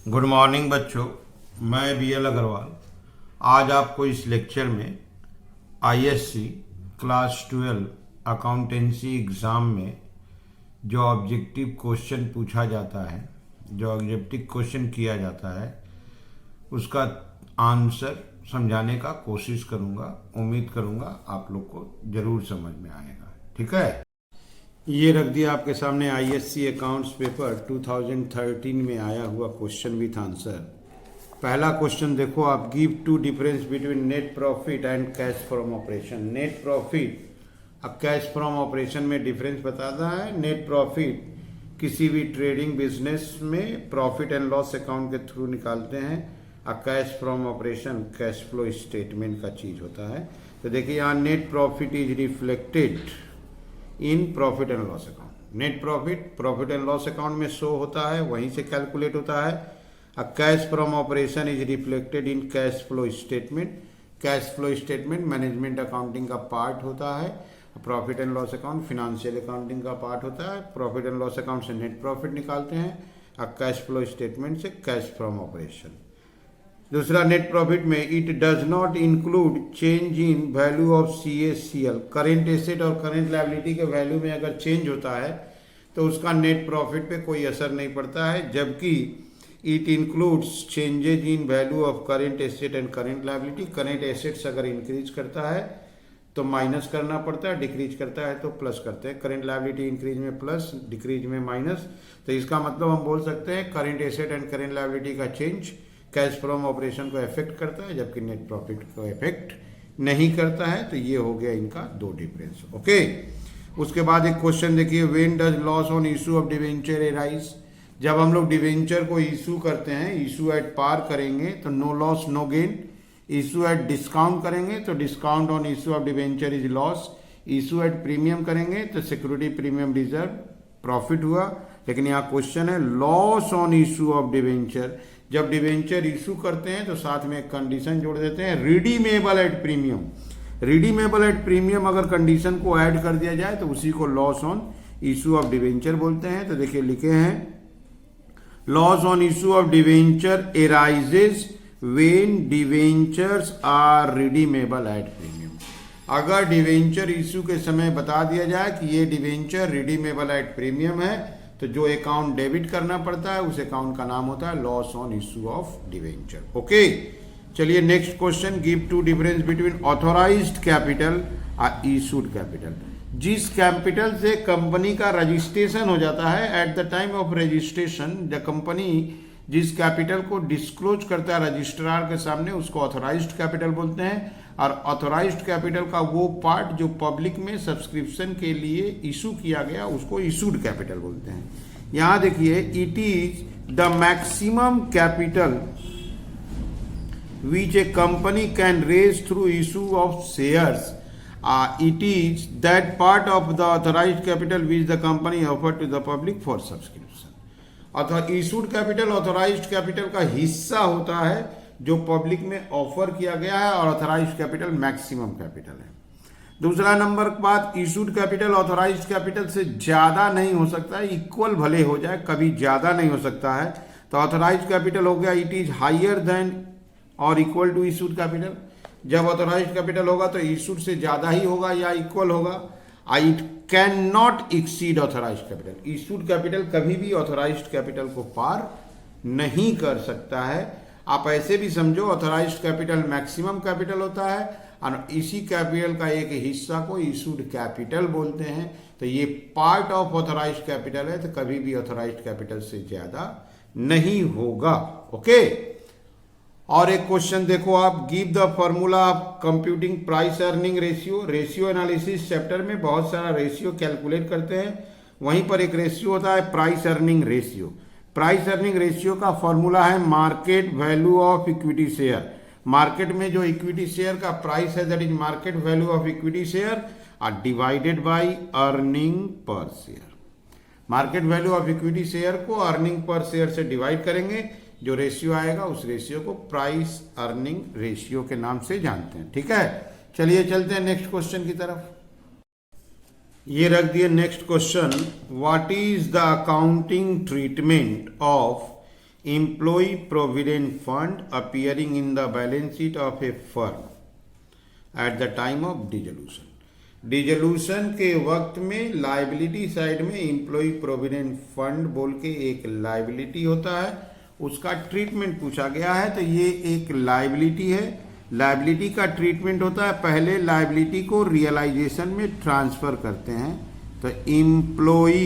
Good morning बच्चों, मैं BL Agarwal आज आपको इस लेक्चर में ISC क्लास 12 अकाउंटेंसी एग्ज़ाम में जो ऑब्जेक्टिव क्वेश्चन पूछा जाता है, जो ऑब्जेक्टिव क्वेश्चन किया जाता है, उसका आंसर समझाने का कोशिश करूँगा। उम्मीद करूँगा आप लोग को ज़रूर समझ में आएगा। ठीक है, ये रख दिया आपके सामने ISC अकाउंट्स पेपर 2013 में आया हुआ क्वेश्चन विथ आंसर। पहला क्वेश्चन देखो आप, give two difference between net profit and cash from operation. Net profit और कैश फ्रॉम ऑपरेशन में डिफरेंस बताता है। नेट प्रॉफिट किसी भी ट्रेडिंग बिजनेस में प्रॉफिट एंड लॉस अकाउंट के थ्रू निकालते हैं, और cash from operation cash flow statement का चीज होता है। तो देखिए यहाँ net profit is reflected in profit and loss account. Net profit and loss account में शो होता है, वहीं से कैलकुलेट होता है। Cash from operation is reflected in cash flow statement. Cash flow statement management accounting का पार्ट होता है। Profit and loss account financial accounting का पार्ट होता है। प्रॉफिट एंड लॉस अकाउंट से नेट प्रॉफिट निकालते हैं, और कैश फ्लो स्टेटमेंट से कैश फ्रॉम ऑपरेशन। दूसरा, नेट प्रॉफिट में it does not include change in value of CACL। Current asset और करेंट लायबिलिटी के वैल्यू में अगर चेंज होता है तो उसका नेट प्रॉफिट पे कोई असर नहीं पड़ता है, जबकि it includes changes in value of current asset and current liability. Current assets अगर इंक्रीज करता है तो माइनस करना पड़ता है, डिक्रीज करता है तो प्लस करते हैं। करेंट लायबिलिटी इंक्रीज में प्लस, डिक्रीज में माइनस। तो इसका मतलब हम बोल सकते हैं current asset and current liability का चेंज कैश फ्रॉम ऑपरेशन को इफेक्ट करता है, जबकि नेट प्रॉफिट को इफेक्ट नहीं करता है। तो ये हो गया इनका दो डिफरेंस। ओके, उसके बाद एक क्वेश्चन देखिए, when does loss on issue of debenture arise. जब हम लोग डिवेंचर को इशू करते हैं, इशू एट पार करेंगे तो no loss no gain. Issue at discount करेंगे तो discount on issue of debenture is loss. Issue at premium करेंगे तो सिक्योरिटी प्रीमियम रिजर्व प्रॉफिट हुआ। लेकिन यहाँ क्वेश्चन है loss on issue of debenture. जब डिवेंचर इशू करते हैं तो साथ में एक कंडीशन जोड़ देते हैं, redeemable at premium. Redeemable at premium अगर कंडीशन को ऐड कर दिया जाए तो उसी को loss on issue of debenture बोलते हैं। तो देखिए लिखे हैं, loss on issue of debenture arises when debentures are redeemable at premium. अगर डिवेंचर इशू के समय बता दिया जाए कि ये डिवेंचर रिडीमेबल एट प्रीमियम है, तो जो अकाउंट डेबिट करना पड़ता है उस अकाउंट का नाम होता है loss on issue of debenture. Okay, चलिए next question, give two difference between authorised capital और इशूड कैपिटल। जिस कैपिटल से कंपनी का रजिस्ट्रेशन हो जाता है, at the time of registration the company जिस कैपिटल को डिस्क्लोज करता है रजिस्ट्रार के सामने, उसको ऑथोराइज्ड कैपिटल बोलते हैं। और ऑथोराइज्ड कैपिटल का वो पार्ट जो पब्लिक में सब्सक्रिप्शन के लिए इशू किया गया उसको इशूड कैपिटल बोलते हैं। यहां देखिए, it is the maximum capital which a company can raise through issue of shares. It is that part of the authorised capital which the company offer to the public for subscription. Issued capital authorised capital का हिस्सा होता है जो public में offer किया गया है, और ऑथोराइज्ड कैपिटल मैक्सिमम कैपिटल है। दूसरा नंबर की बात, इशूड कैपिटल ऑथोराइज्ड कैपिटल से ज्यादा नहीं हो सकता है, इक्वल भले हो जाए, कभी ज्यादा नहीं हो सकता है। तो ऑथोराइज्ड कैपिटल हो गया, इट इज हायर देन और इक्वल टू इशूड कैपिटल। जब ऑथोराइज्ड कैपिटल होगा तो इशूड से ज्यादा ही होगा या इक्वल होगा। It can not exceed authorised capital. Issued capital कभी भी ऑथोराइज्ड कैपिटल को पार नहीं कर सकता है। आप ऐसे भी समझो, ऑथोराइज्ड कैपिटल मैक्सिमम कैपिटल होता है, और इसी कैपिटल का एक हिस्सा को इशूड कैपिटल बोलते हैं। तो ये पार्ट ऑफ ऑथोराइज्ड कैपिटल है, तो कभी भी ऑथोराइज्ड कैपिटल से ज्यादा नहीं होगा। ओके, और एक क्वेश्चन देखो आप, give the formula of computing price earning ratio. Ratio analysis chapter में बहुत सारा रेशियो कैलकुलेट करते हैं, वहीं पर एक रेशियो होता है price earning ratio. Price earning ratio का फॉर्मूला है market value of equity share. Market में जो इक्विटी शेयर का प्राइस है, that is market value of equity share, और divided by earning per share. Market value of equity share को earning per share से divide करेंगे, जो रेशियो आएगा उस रेशियो को प्राइस अर्निंग रेशियो के नाम से जानते हैं। ठीक है, चलिए चलते हैं नेक्स्ट क्वेश्चन की तरफ। ये रख दिए next question, what is the accounting treatment of employee provident fund appearing in the balance sheet of a firm at the time of dissolution. Dissolution के वक्त में लाइबिलिटी साइड में एम्प्लॉय प्रोविडेंट फंड बोल के एक लाइबिलिटी होता है, उसका ट्रीटमेंट पूछा गया है। तो ये एक लाइबिलिटी है, लाइबिलिटी का ट्रीटमेंट होता है, पहले लाइबिलिटी को रियलाइजेशन में ट्रांसफर करते हैं। तो employee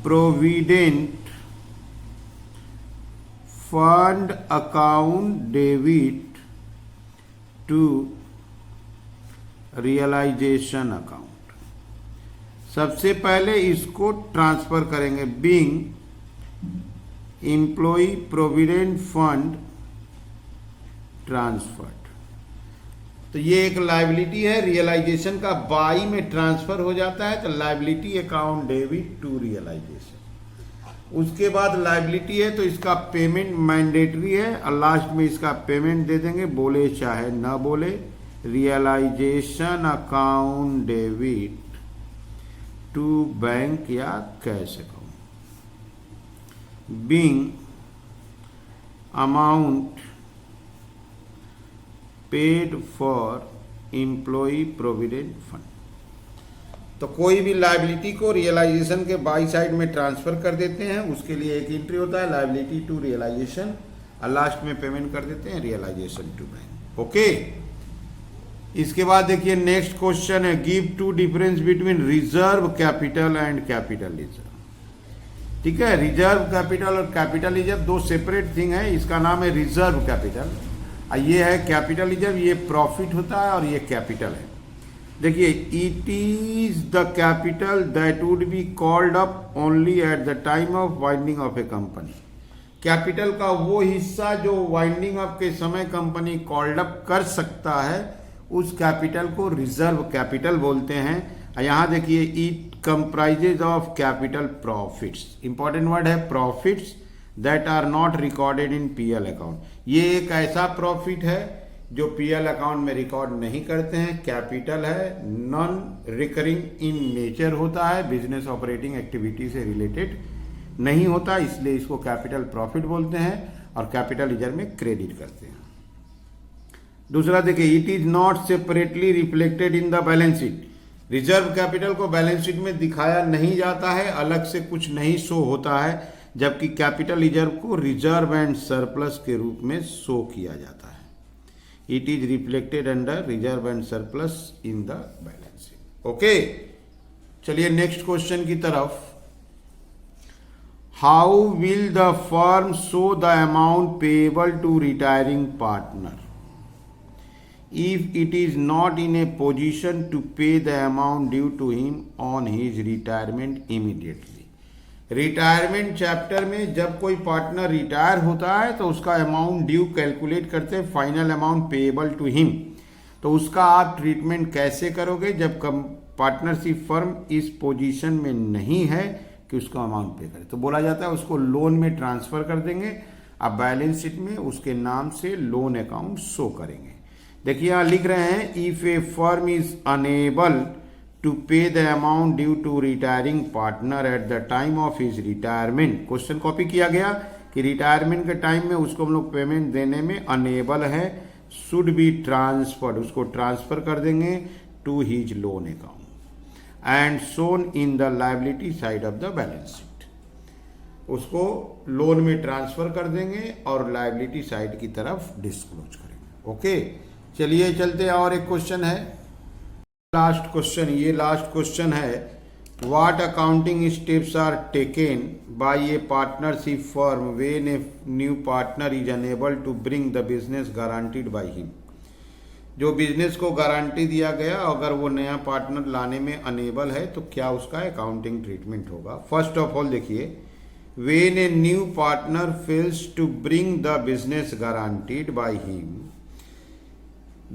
provident fund account debit to realisation account. सबसे पहले इसको ट्रांसफर करेंगे, being employee provident fund transferred. तो ये एक लाइबिलिटी है, रियलाइजेशन का बाई में ट्रांसफर हो जाता है, तो liability account debit to realisation. उसके बाद लाइबिलिटी है तो इसका पेमेंट मैंडेटरी है और लास्ट में इसका पेमेंट दे देंगे, बोले चाहे ना बोले। Realisation account debit to bank या cash account, being amount paid for employ provident fund. तो कोई भी लाइबिलिटी को रियलाइजेशन के बाई साइड में ट्रांसफर कर देते हैं, उसके लिए एक एंट्री होता है लाइबिलिटी टू रियलाइजेशन और लास्ट में पेमेंट कर देते हैं रियलाइजेशन टू बैंक। ओके, इसके बाद देखिए नेक्स्ट क्वेश्चन है, give two difference between reserve capital and capital reserve. ठीक है, रिजर्व कैपिटल और कैपिटल रिजर्व दो सेपरेट थिंग है। इसका नाम है रिजर्व कैपिटल और ये है कैपिटल रिजर्व। ये प्रॉफिट होता है और ये कैपिटल है। देखिए, it is the capital that would be called up only eight the time of winding of A company. Capital का वो हिस्सा जो वाइंडिंग अप के समय कंपनी कॉल्ड अप कर सकता है, उस कैपिटल को रिजर्व कैपिटल बोलते हैं। यहां देखिए, it comprises of capital profits. Important word है profits that are not recorded in PL account. ये एक ऐसा प्रॉफिट है जो पीएल अकाउंट में रिकॉर्ड नहीं करते हैं। कैपिटल है, नॉन रिकरिंग इन नेचर होता है, बिजनेस ऑपरेटिंग एक्टिविटी से रिलेटेड नहीं होता, इसलिए इसको कैपिटल प्रॉफिट बोलते हैं और कैपिटल रिजर्व में क्रेडिट करते हैं। दूसरा देखिए, it is not separately reflected in the balance sheet. Reserve capital को बैलेंस शीट में दिखाया नहीं जाता है, अलग से कुछ नहीं शो होता है, जबकि कैपिटल रिजर्व को रिजर्व एंड सरप्लस के रूप में शो किया जाता है। It is reflected under reserve and surplus in the balance sheet. Okay, चलिए नेक्स्ट क्वेश्चन की तरफ। How will the firm show the amount payable to retiring partner if it is not in a position to pay the amount due to him on his retirement immediately। Retirement chapter में जब कोई partner retire होता है तो उसका amount due calculate करते हैं, final amount payable to him. तो उसका आप ट्रीटमेंट कैसे करोगे जब पार्टनरशिप फर्म इस पोजीशन में नहीं है कि उसका अमाउंट पे करे? तो बोला जाता है उसको लोन में ट्रांसफर कर देंगे, आप बैलेंस शीट में उसके नाम से लोन अकाउंट शो करेंगे। देखिए यहाँ लिख रहे हैं, if a firm is unable to pay the amount due to retiring partner at the time of his retirement. Question copy किया गया कि रिटायरमेंट के टाइम में उसको हम लोग पेमेंट देने में अनेबल है, शुड बी ट्रांसफर्ड, उसको ट्रांसफर कर देंगे to his loan account and shown in the liability side of the balance sheet. उसको लोन में ट्रांसफर कर देंगे और लायबिलिटी साइड की तरफ डिस्क्लोज करेंगे। ओके, चलिए चलते हैं, और एक क्वेश्चन है, लास्ट क्वेश्चन। ये लास्ट क्वेश्चन है, what accounting steps are taken by a partnership firm when a new partner is unable to bring the business guaranteed by him. जो बिजनेस को गारंटी दिया गया, अगर वो नया पार्टनर लाने में अनेबल है तो क्या उसका अकाउंटिंग ट्रीटमेंट होगा? फर्स्ट ऑफ ऑल देखिए, when a new partner fails to bring the business guaranteed by him,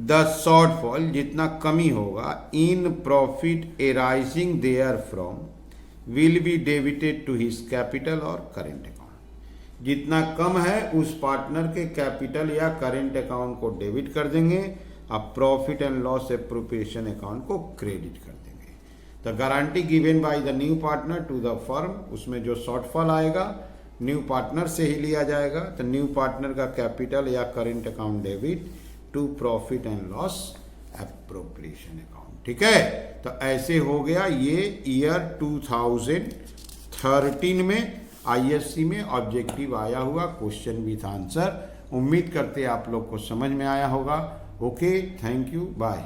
the shortfall, जितना कमी होगा, in profit arising there from will be debited to his capital और करेंट अकाउंट। जितना कम है उस पार्टनर के कैपिटल या करेंट अकाउंट को डेबिट कर देंगे, अब profit and loss appropriation account को क्रेडिट कर देंगे। The guarantee given by the new partner to the firm, उसमें जो शॉर्टफॉल आएगा न्यू पार्टनर से ही लिया जाएगा। तो न्यू पार्टनर का कैपिटल या current account debit to profit and loss appropriation account. ठीक है, तो ऐसे हो गया ये ईयर 2013 में आईएससी में ऑब्जेक्टिव आया हुआ क्वेश्चन विथ आंसर। उम्मीद करते आप लोग को समझ में आया होगा। Okay, thank you, bye.